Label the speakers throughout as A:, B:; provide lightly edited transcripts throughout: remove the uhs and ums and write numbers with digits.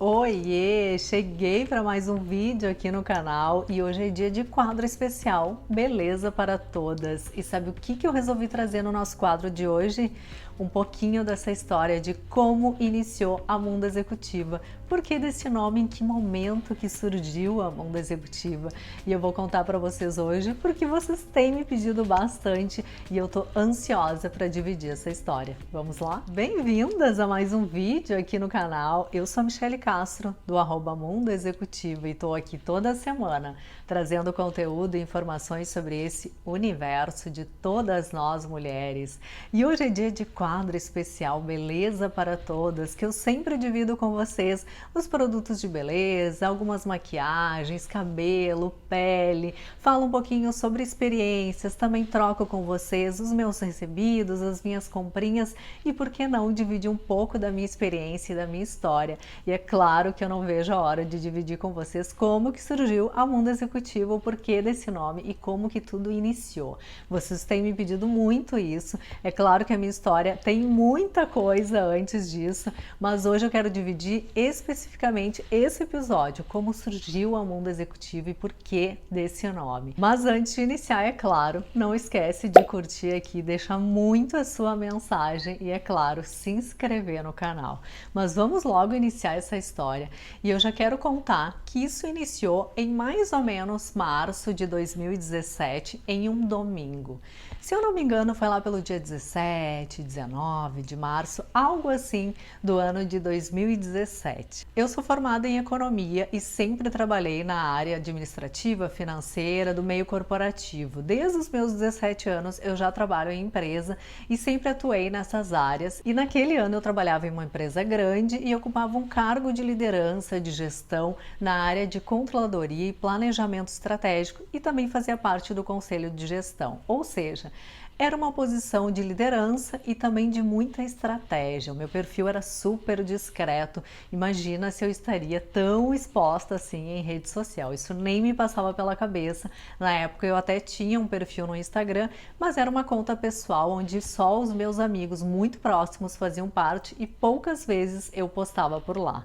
A: Oiê, cheguei para mais um vídeo aqui no canal e hoje é dia de quadro especial Beleza para Todas. E sabe o que eu resolvi trazer no nosso quadro de hoje? Um pouquinho dessa história de como iniciou a Mundo Executiva. Por que desse nome? Em que momento que surgiu a Mundo Executiva? E eu vou contar para vocês hoje porque vocês têm me pedido bastante e eu tô ansiosa para dividir essa história. Vamos lá? Bem-vindas a mais um vídeo aqui no canal. Eu sou a Michele Castro, do @Mundo Executiva, e estou aqui toda semana trazendo conteúdo e informações sobre esse universo de todas nós mulheres. E hoje é dia de quadro especial Beleza para Todas, que eu sempre divido com vocês os produtos de beleza, algumas maquiagens, cabelo, pele, falo um pouquinho sobre experiências, também troco com vocês os meus recebidos, as minhas comprinhas e por que não dividir um pouco da minha experiência e da minha história. E é claro que eu não vejo a hora de dividir com vocês como que surgiu a Mundo Executiva, o porquê desse nome e como que tudo iniciou. Vocês têm me pedido muito isso. É claro que a minha história tem muita coisa antes disso, mas hoje eu quero dividir especificamente esse episódio, como surgiu a Mundo Executiva e porquê desse nome. Mas antes de iniciar, é claro, não esquece de curtir aqui, deixar muito a sua mensagem e, é claro, se inscrever no canal. Mas vamos logo iniciar essa história e eu já quero contar que isso iniciou em mais ou menos março de 2017, em um domingo. Se eu não me engano, foi lá pelo dia 17, 19 de março, algo assim, do ano de 2017. Eu sou formada em economia e sempre trabalhei na área administrativa, financeira, do meio corporativo. Desde os meus 17 anos eu já trabalho em empresa e sempre atuei nessas áreas. E naquele ano eu trabalhava em uma empresa grande e ocupava um cargo de liderança, de gestão na área de controladoria e planejamento estratégico e também fazia parte do conselho de gestão. Ou seja, era uma posição de liderança e também de muita estratégia. O meu perfil era super discreto. Imagina se eu estaria tão exposta assim em rede social. Isso nem me passava pela cabeça. Na época eu até tinha um perfil no Instagram, mas era uma conta pessoal onde só os meus amigos muito próximos faziam parte e poucas vezes eu postava por lá.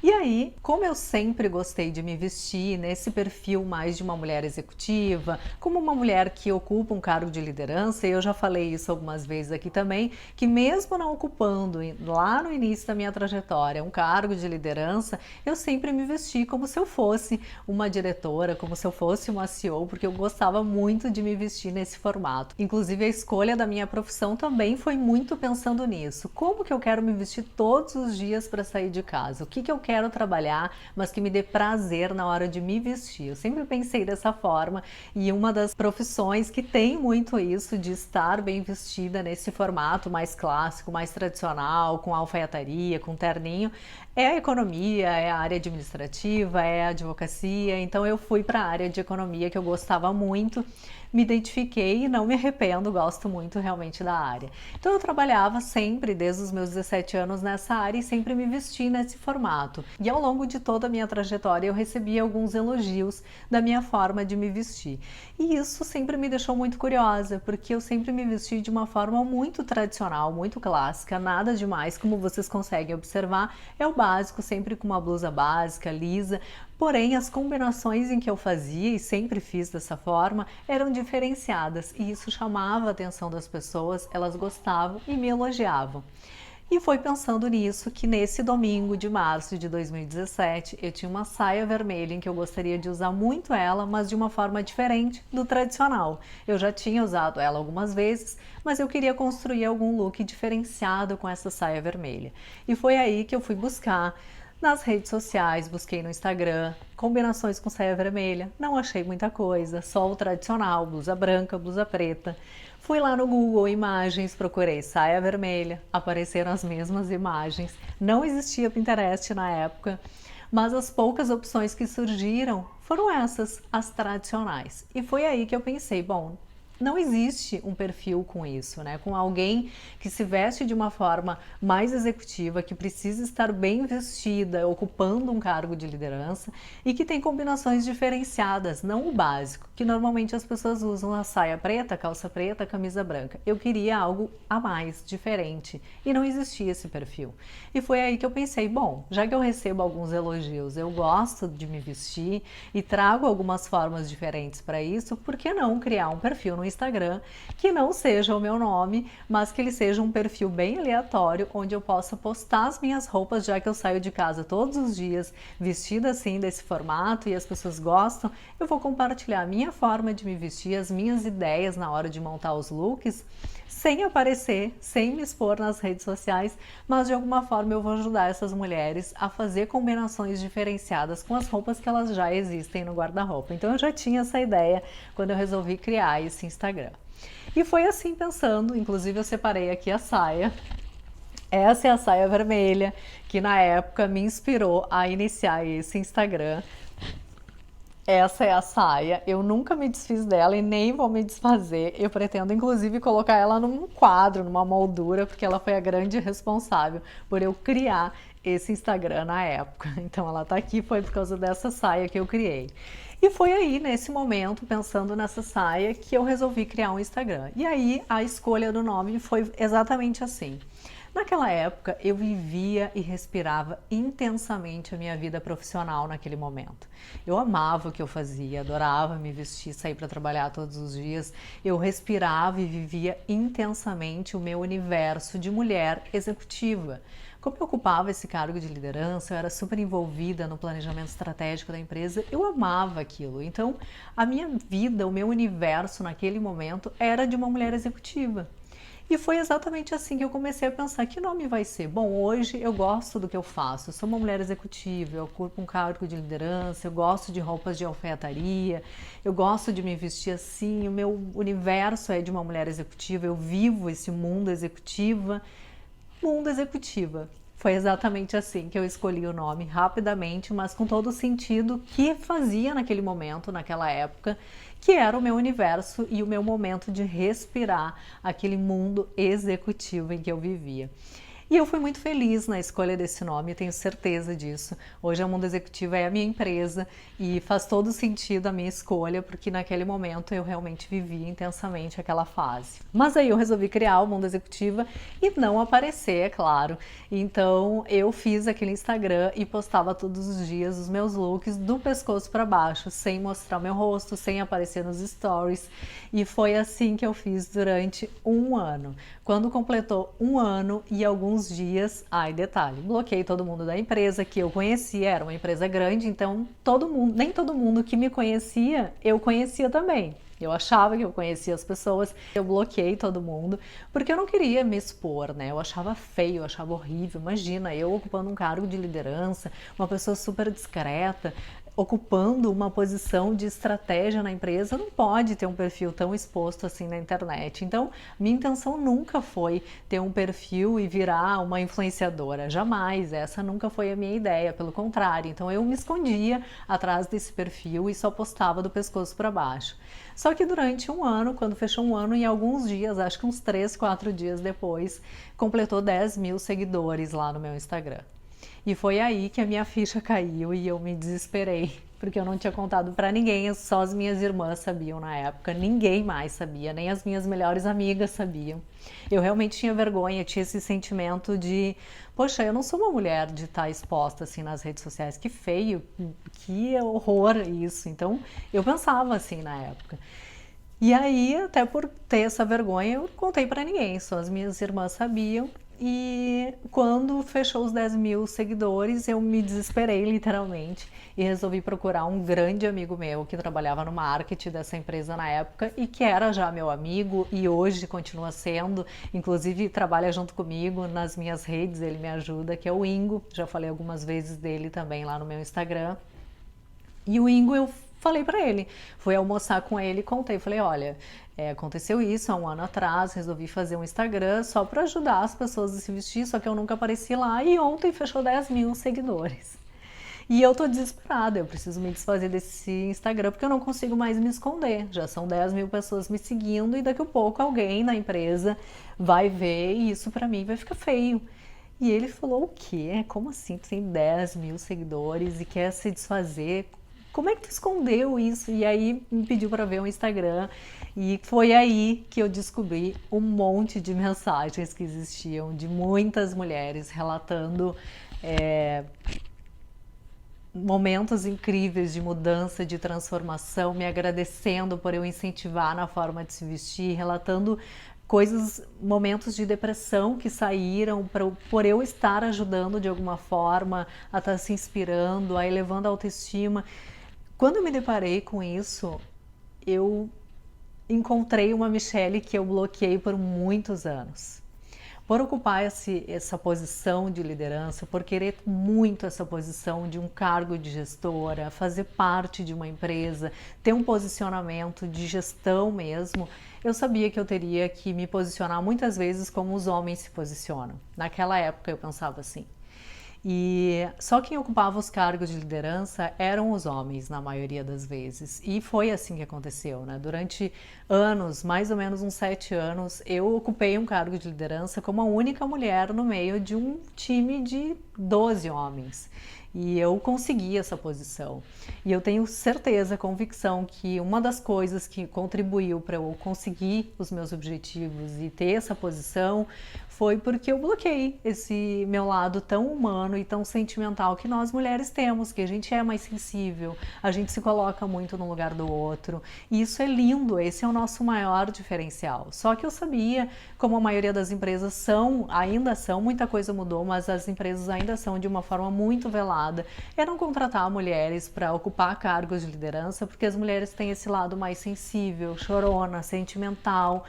A: E aí, como eu sempre gostei de me vestir nesse perfil mais de uma mulher executiva, como uma mulher que ocupa um cargo de liderança, e eu já falei isso algumas vezes aqui também, que mesmo não ocupando lá no início da minha trajetória um cargo de liderança, eu sempre me vesti como se eu fosse uma diretora, como se eu fosse uma CEO, porque eu gostava muito de me vestir nesse formato. Inclusive a escolha da minha profissão também foi muito pensando nisso. Como que eu quero me vestir todos os dias para sair de casa? O que eu quero trabalhar, mas que me dê prazer na hora de me vestir. Eu sempre pensei dessa forma e uma das profissões que tem muito isso de estar bem vestida nesse formato mais clássico, mais tradicional, com alfaiataria, com terninho, é a economia, é a área administrativa, é a advocacia. Então eu fui para a área de economia que eu gostava muito. Me identifiquei e não me arrependo, gosto muito realmente da área. Então eu trabalhava sempre, desde os meus 17 anos nessa área e sempre me vesti nesse formato. E ao longo de toda a minha trajetória eu recebi alguns elogios da minha forma de me vestir. E isso sempre me deixou muito curiosa, porque eu sempre me vesti de uma forma muito tradicional, muito clássica, nada demais, como vocês conseguem observar, é o básico, sempre com uma blusa básica, lisa. Porém, as combinações em que eu fazia, e sempre fiz dessa forma, eram diferenciadas e isso chamava a atenção das pessoas, elas gostavam e me elogiavam. E foi pensando nisso que nesse domingo de março de 2017 eu tinha uma saia vermelha em que eu gostaria de usar muito ela, mas de uma forma diferente do tradicional. Eu já tinha usado ela algumas vezes, mas eu queria construir algum look diferenciado com essa saia vermelha. E foi aí que eu fui buscar nas redes sociais, busquei no Instagram, combinações com saia vermelha, não achei muita coisa, só o tradicional, blusa branca, blusa preta. Fui lá no Google Imagens, procurei saia vermelha, apareceram as mesmas imagens, não existia Pinterest na época, mas as poucas opções que surgiram foram essas, as tradicionais. E foi aí que eu pensei, bom, não existe um perfil com isso, né? Com alguém que se veste de uma forma mais executiva, que precisa estar bem vestida, ocupando um cargo de liderança e que tem combinações diferenciadas, não o básico, que normalmente as pessoas usam a saia preta, calça preta, camisa branca. Eu queria algo a mais, diferente, e não existia esse perfil. E foi aí que eu pensei, bom, já que eu recebo alguns elogios, eu gosto de me vestir e trago algumas formas diferentes para isso, por que não criar um perfil no Instagram que não seja o meu nome, mas que ele seja um perfil bem aleatório, onde eu possa postar as minhas roupas, já que eu saio de casa todos os dias vestida assim, desse formato, e as pessoas gostam, eu vou compartilhar a minha forma de me vestir, as minhas ideias na hora de montar os looks, sem aparecer, sem me expor nas redes sociais, mas de alguma forma eu vou ajudar essas mulheres a fazer combinações diferenciadas com as roupas que elas já existem no guarda-roupa. Então eu já tinha essa ideia quando eu resolvi criar esse Instagram. E foi assim pensando, inclusive eu separei aqui a saia. Essa é a saia vermelha que na época me inspirou a iniciar esse Instagram. Essa é a saia, eu nunca me desfiz dela e nem vou me desfazer. Eu pretendo inclusive colocar ela num quadro, numa moldura, porque ela foi a grande responsável por eu criar esse Instagram na época. Então ela tá aqui, foi por causa dessa saia que eu criei. E foi aí, nesse momento, pensando nessa saia, que eu resolvi criar um Instagram. E aí a escolha do nome foi exatamente assim. Naquela época, eu vivia e respirava intensamente a minha vida profissional naquele momento. Eu amava o que eu fazia, adorava me vestir, sair para trabalhar todos os dias. Eu respirava e vivia intensamente o meu universo de mulher executiva. Como eu ocupava esse cargo de liderança, eu era super envolvida no planejamento estratégico da empresa, eu amava aquilo. Então, a minha vida, o meu universo naquele momento era de uma mulher executiva. E foi exatamente assim que eu comecei a pensar, que nome vai ser? Bom, hoje eu gosto do que eu faço, eu sou uma mulher executiva, eu ocupo um cargo de liderança, eu gosto de roupas de alfaiataria, eu gosto de me vestir assim, o meu universo é de uma mulher executiva, eu vivo esse mundo executiva. Foi exatamente assim que eu escolhi o nome, rapidamente, mas com todo o sentido que fazia naquele momento, naquela época, que era o meu universo e o meu momento de respirar aquele mundo executivo em que eu vivia. E eu fui muito feliz na escolha desse nome, eu tenho certeza disso. Hoje a Mundo Executivo é a minha empresa e faz todo sentido a minha escolha, porque naquele momento eu realmente vivia intensamente aquela fase. Mas aí eu resolvi criar o Mundo Executiva e não aparecer, é claro. Então eu fiz aquele Instagram e postava todos os dias os meus looks do pescoço para baixo, sem mostrar o meu rosto, sem aparecer nos stories. E foi assim que eu fiz durante um ano. Quando completou um ano e alguns dias, detalhe, bloqueei todo mundo da empresa que eu conhecia, era uma empresa grande, então nem todo mundo que me conhecia, eu conhecia também. Eu achava que eu conhecia as pessoas, eu bloqueei todo mundo, porque eu não queria me expor, né? Eu achava feio, eu achava horrível. Imagina, eu ocupando um cargo de liderança, uma pessoa super discreta, ocupando uma posição de estratégia na empresa, não pode ter um perfil tão exposto assim na internet. Então, minha intenção nunca foi ter um perfil e virar uma influenciadora, jamais, essa nunca foi a minha ideia, pelo contrário. Então, eu me escondia atrás desse perfil e só postava do pescoço para baixo. Só que durante um ano, quando fechou um ano, em alguns dias, acho que uns 3, 4 dias depois, completou 10 mil seguidores lá no meu Instagram. E foi aí que a minha ficha caiu e eu me desesperei, porque eu não tinha contado pra ninguém, só as minhas irmãs sabiam na época, ninguém mais sabia, nem as minhas melhores amigas sabiam. Eu realmente tinha vergonha, tinha esse sentimento de, poxa, eu não sou uma mulher de estar exposta assim nas redes sociais, que feio, que horror isso. Então eu pensava assim na época. E aí, até por ter essa vergonha, eu contei pra ninguém, só as minhas irmãs sabiam. E quando fechou os 10 mil seguidores, eu me desesperei literalmente e resolvi procurar um grande amigo meu que trabalhava no marketing dessa empresa na época e que era já meu amigo e hoje continua sendo, inclusive trabalha junto comigo nas minhas redes, ele me ajuda, que é o Ingo, já falei algumas vezes dele também lá no meu Instagram. E o Ingo, eu falei pra ele, fui almoçar com ele e contei, falei, olha, aconteceu isso há um ano atrás, resolvi fazer um Instagram só para ajudar as pessoas a se vestir, só que eu nunca apareci lá e ontem fechou 10 mil seguidores. E eu tô desesperada, eu preciso me desfazer desse Instagram porque eu não consigo mais me esconder. Já são 10 mil pessoas me seguindo e daqui a pouco alguém na empresa vai ver e isso pra mim vai ficar feio. E ele falou: o quê? Como assim? Tu tem 10 mil seguidores e quer se desfazer? Como é que tu escondeu isso? E aí me pediu para ver o Instagram e foi aí que eu descobri um monte de mensagens que existiam de muitas mulheres relatando é, momentos incríveis de mudança, de transformação, me agradecendo por eu incentivar na forma de se vestir, relatando coisas, momentos de depressão que saíram por eu estar ajudando de alguma forma, a estar se inspirando, a elevando a autoestima. Quando eu me deparei com isso, eu encontrei uma Michelle que eu bloqueei por muitos anos. Por ocupar essa posição de liderança, por querer muito essa posição de um cargo de gestora, fazer parte de uma empresa, ter um posicionamento de gestão mesmo, eu sabia que eu teria que me posicionar muitas vezes como os homens se posicionam. Naquela época eu pensava assim. E só quem ocupava os cargos de liderança eram os homens, na maioria das vezes. E foi assim que aconteceu, né? Durante anos, mais ou menos uns 7 anos, eu ocupei um cargo de liderança como a única mulher no meio de um time de 12 homens. E eu consegui essa posição. E eu tenho certeza, convicção, que uma das coisas que contribuiu para eu conseguir os meus objetivos e ter essa posição foi porque eu bloqueei esse meu lado tão humano e tão sentimental que nós mulheres temos, que a gente é mais sensível, a gente se coloca muito no lugar do outro. E isso é lindo, esse é o nosso maior diferencial. Só que eu sabia, como a maioria das empresas são, ainda são, muita coisa mudou, mas as empresas ainda são de uma forma muito velada, é não contratar mulheres para ocupar cargos de liderança, porque as mulheres têm esse lado mais sensível, chorona, sentimental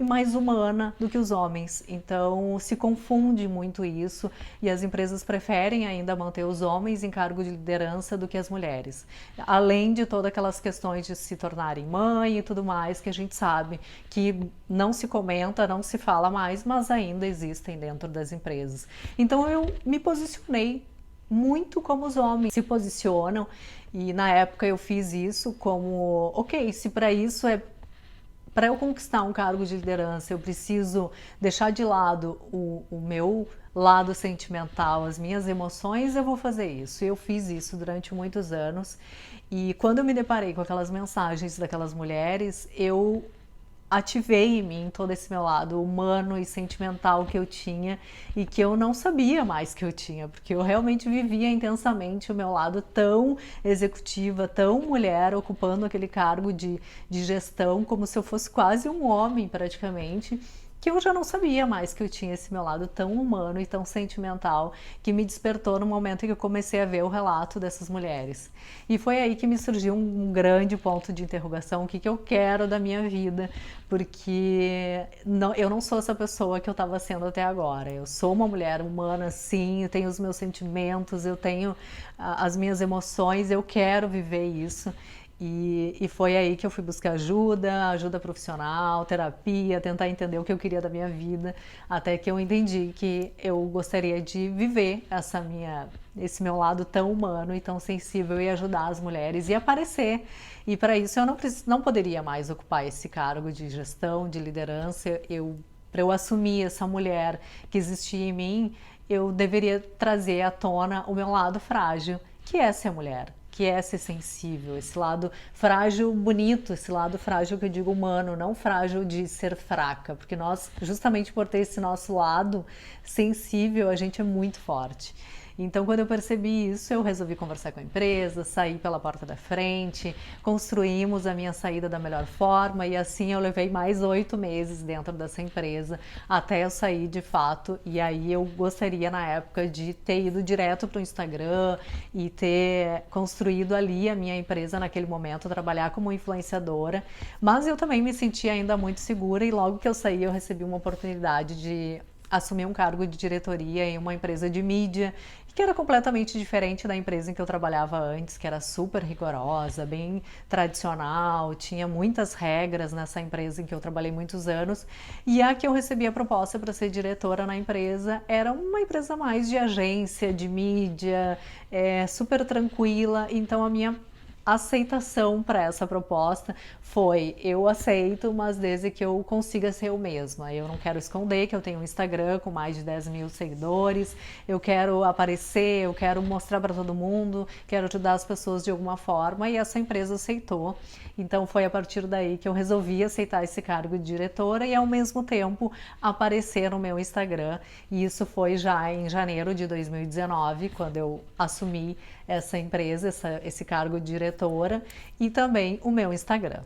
A: e mais humana do que os homens. Então se confunde muito isso e as empresas preferem ainda manter os homens em cargo de liderança do que as mulheres. Além de todas aquelas questões de se tornarem mãe e tudo mais, que a gente sabe que não se comenta, não se fala mais, mas ainda existem dentro das empresas. Então eu me posicionei muito como os homens se posicionam e na época eu fiz isso como, ok, se para isso é para eu conquistar um cargo de liderança, eu preciso deixar de lado o meu lado sentimental, as minhas emoções, eu vou fazer isso. E eu fiz isso durante muitos anos. E quando eu me deparei com aquelas mensagens daquelas mulheres, eu ativei em mim todo esse meu lado humano e sentimental que eu tinha e que eu não sabia mais que eu tinha, porque eu realmente vivia intensamente o meu lado tão executiva, tão mulher, ocupando aquele cargo de gestão como se eu fosse quase um homem praticamente, que eu já não sabia mais que eu tinha esse meu lado tão humano e tão sentimental que me despertou no momento em que eu comecei a ver o relato dessas mulheres. E foi aí que me surgiu um grande ponto de interrogação, o que eu quero da minha vida, porque eu não sou essa pessoa que eu estava sendo até agora. Eu sou uma mulher humana, sim, eu tenho os meus sentimentos, eu tenho as minhas emoções, eu quero viver isso. E foi aí que eu fui buscar ajuda profissional, terapia, tentar entender o que eu queria da minha vida, até que eu entendi que eu gostaria de viver esse meu lado tão humano e tão sensível e ajudar as mulheres e aparecer. E para isso eu não poderia mais ocupar esse cargo de gestão, de liderança. Para eu assumir essa mulher que existia em mim, eu deveria trazer à tona o meu lado frágil, que é ser mulher, que é ser sensível, esse lado frágil bonito, esse lado frágil que eu digo humano, não frágil de ser fraca, porque nós, justamente por ter esse nosso lado sensível, a gente é muito forte. Então, quando eu percebi isso, eu resolvi conversar com a empresa, sair pela porta da frente, construímos a minha saída da melhor forma e assim eu levei mais 8 meses dentro dessa empresa até eu sair de fato. E aí eu gostaria na época de ter ido direto para o Instagram e ter construído ali a minha empresa naquele momento, trabalhar como influenciadora, mas eu também me senti ainda muito segura e logo que eu saí eu recebi uma oportunidade de assumi um cargo de diretoria em uma empresa de mídia, que era completamente diferente da empresa em que eu trabalhava antes, que era super rigorosa, bem tradicional, tinha muitas regras nessa empresa em que eu trabalhei muitos anos, e a que eu recebi a proposta para ser diretora na empresa era uma empresa mais de agência, de mídia, super tranquila, então a minha aceitação para essa proposta foi: eu aceito, mas desde que eu consiga ser eu mesma. Eu não quero esconder que eu tenho um Instagram com mais de 10 mil seguidores, eu quero aparecer, eu quero mostrar para todo mundo, quero ajudar as pessoas de alguma forma, e essa empresa aceitou. Então foi a partir daí que eu resolvi aceitar esse cargo de diretora e ao mesmo tempo aparecer no meu Instagram, e isso foi já em janeiro de 2019, quando eu assumi essa empresa, esse cargo de diretora, e também o meu Instagram.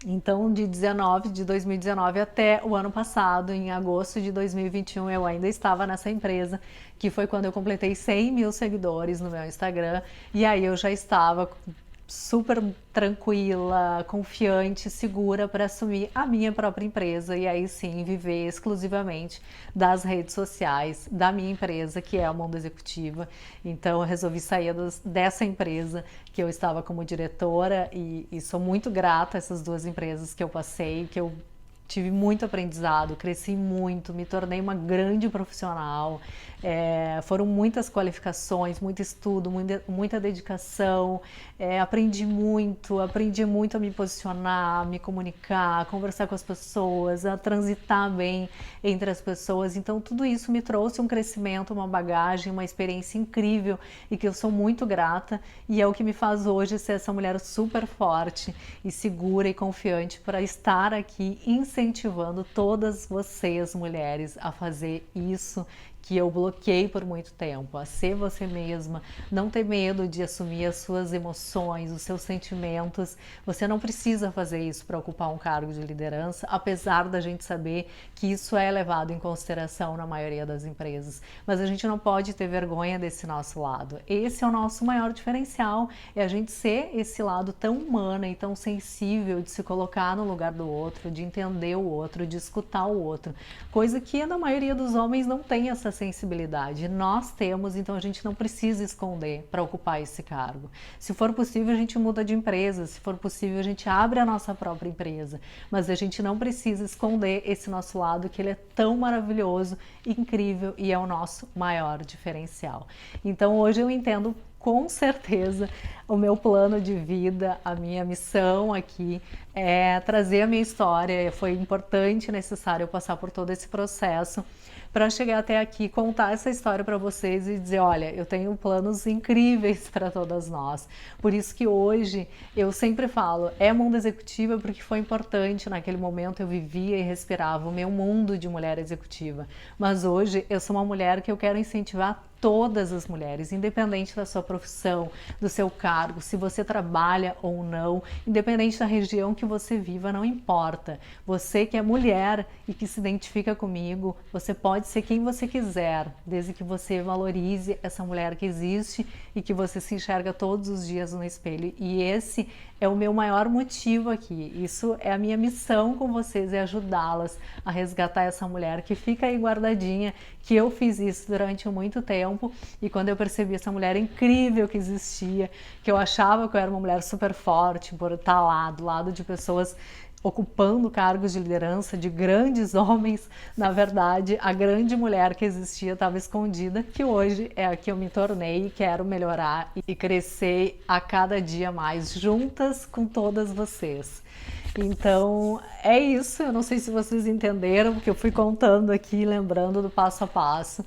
A: Então, de 2019 até o ano passado, em agosto de 2021, eu ainda estava nessa empresa, que foi quando eu completei 100 mil seguidores no meu Instagram, e aí eu já estava super tranquila, confiante, segura para assumir a minha própria empresa e aí sim viver exclusivamente das redes sociais da minha empresa, que é a Mundo Executiva. Então eu resolvi sair dessa empresa que eu estava como diretora e sou muito grata a essas duas empresas que eu passei, que eu tive muito aprendizado, cresci muito, me tornei uma grande profissional, foram muitas qualificações, muito estudo, muita dedicação, aprendi muito a me posicionar, a me comunicar, a conversar com as pessoas, a transitar bem entre as pessoas. Então tudo isso me trouxe um crescimento, uma bagagem, uma experiência incrível e que eu sou muito grata, e é o que me faz hoje ser essa mulher super forte e segura e confiante para estar aqui incentivando todas vocês, mulheres, a fazer isso que eu bloqueei por muito tempo, a ser você mesma, não ter medo de assumir as suas emoções, os seus sentimentos. Você não precisa fazer isso para ocupar um cargo de liderança, apesar da gente saber que isso é levado em consideração na maioria das empresas. Mas a gente não pode ter vergonha desse nosso lado. Esse é o nosso maior diferencial, é a gente ser esse lado tão humano e tão sensível de se colocar no lugar do outro, de entender o outro, de escutar o outro, coisa que na maioria dos homens não tem essa sensibilidade. Nós temos, então a gente não precisa esconder para ocupar esse cargo. Se for possível, a gente muda de empresa, se for possível, a gente abre a nossa própria empresa, mas a gente não precisa esconder esse nosso lado, que ele é tão maravilhoso, incrível e é o nosso maior diferencial. Então hoje eu entendo com certeza o meu plano de vida, a minha missão aqui é trazer a minha história. Foi importante e necessário eu passar por todo esse processo para chegar até aqui, contar essa história para vocês e dizer: olha, eu tenho planos incríveis para todas nós. Por isso que hoje eu sempre falo, é Mundo Executiva, porque foi importante naquele momento, eu vivia e respirava o meu mundo de mulher executiva. Mas hoje eu sou uma mulher que eu quero incentivar todas as mulheres, independente da sua profissão, do seu cargo, se você trabalha ou não, independente da região que você viva, não importa. Você que é mulher e que se identifica comigo, você pode ser quem você quiser, desde que você valorize essa mulher que existe e que você se enxerga todos os dias no espelho. E esse é o meu maior motivo aqui. Isso é a minha missão com vocês, é ajudá-las a resgatar essa mulher que fica aí guardadinha, que eu fiz isso durante muito tempo, e quando eu percebi essa mulher incrível que existia, que eu achava que eu era uma mulher super forte por estar lá do lado de pessoas ocupando cargos de liderança, de grandes homens, na verdade a grande mulher que existia estava escondida, que hoje é a que eu me tornei e quero melhorar e crescer a cada dia mais, juntas com todas vocês. Então é isso, eu não sei se vocês entenderam, porque eu fui contando aqui, lembrando do passo a passo.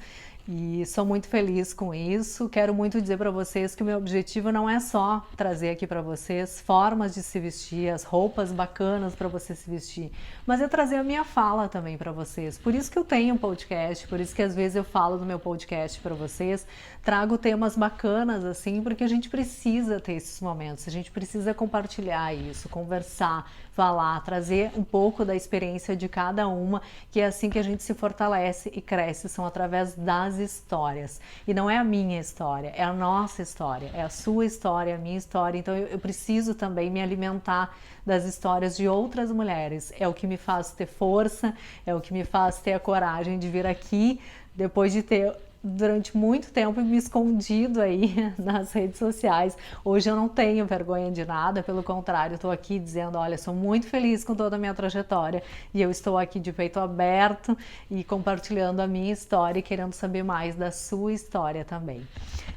A: E sou muito feliz com isso. Quero muito dizer para vocês que o meu objetivo não é só trazer aqui para vocês formas de se vestir, as roupas bacanas para você se vestir, mas é trazer a minha fala também para vocês. Por isso que eu tenho um podcast, por isso que às vezes eu falo no meu podcast para vocês, trago temas bacanas assim, porque a gente precisa ter esses momentos, a gente precisa compartilhar isso, conversar, falar, trazer um pouco da experiência de cada uma, que é assim que a gente se fortalece e cresce, são através das histórias. E não é a minha história, é a nossa história, é a sua história, a minha história. Então eu preciso também me alimentar das histórias de outras mulheres. É o que me faz ter força, é o que me faz ter a coragem de vir aqui depois de ter durante muito tempo me escondido aí nas redes sociais. Hoje eu não tenho vergonha de nada, pelo contrário, estou aqui dizendo, olha, sou muito feliz com toda a minha trajetória e eu estou aqui de peito aberto e compartilhando a minha história e querendo saber mais da sua história também.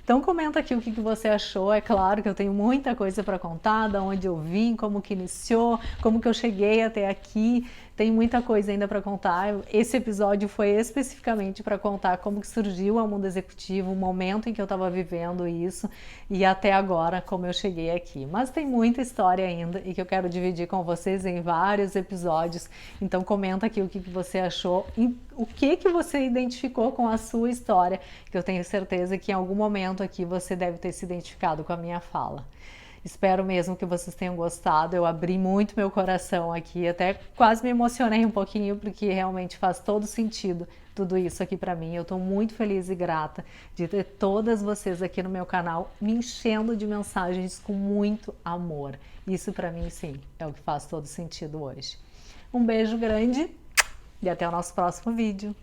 A: Então comenta aqui o que você achou. É claro que eu tenho muita coisa para contar, da onde eu vim, como que iniciou, como que eu cheguei até aqui. Tem muita coisa ainda para contar. Esse episódio foi especificamente para contar como que surgiu a Mundo Executivo, o momento em que eu estava vivendo isso e até agora como eu cheguei aqui. Mas tem muita história ainda e que eu quero dividir com vocês em vários episódios. Então comenta aqui o que você achou, o que você identificou com a sua história, que eu tenho certeza que em algum momento aqui você deve ter se identificado com a minha fala. Espero mesmo que vocês tenham gostado. Eu abri muito meu coração aqui, até quase me emocionei um pouquinho, porque realmente faz todo sentido tudo isso aqui para mim. Eu estou muito feliz e grata de ter todas vocês aqui no meu canal me enchendo de mensagens com muito amor. Isso para mim, sim, é o que faz todo sentido hoje. Um beijo grande e até o nosso próximo vídeo.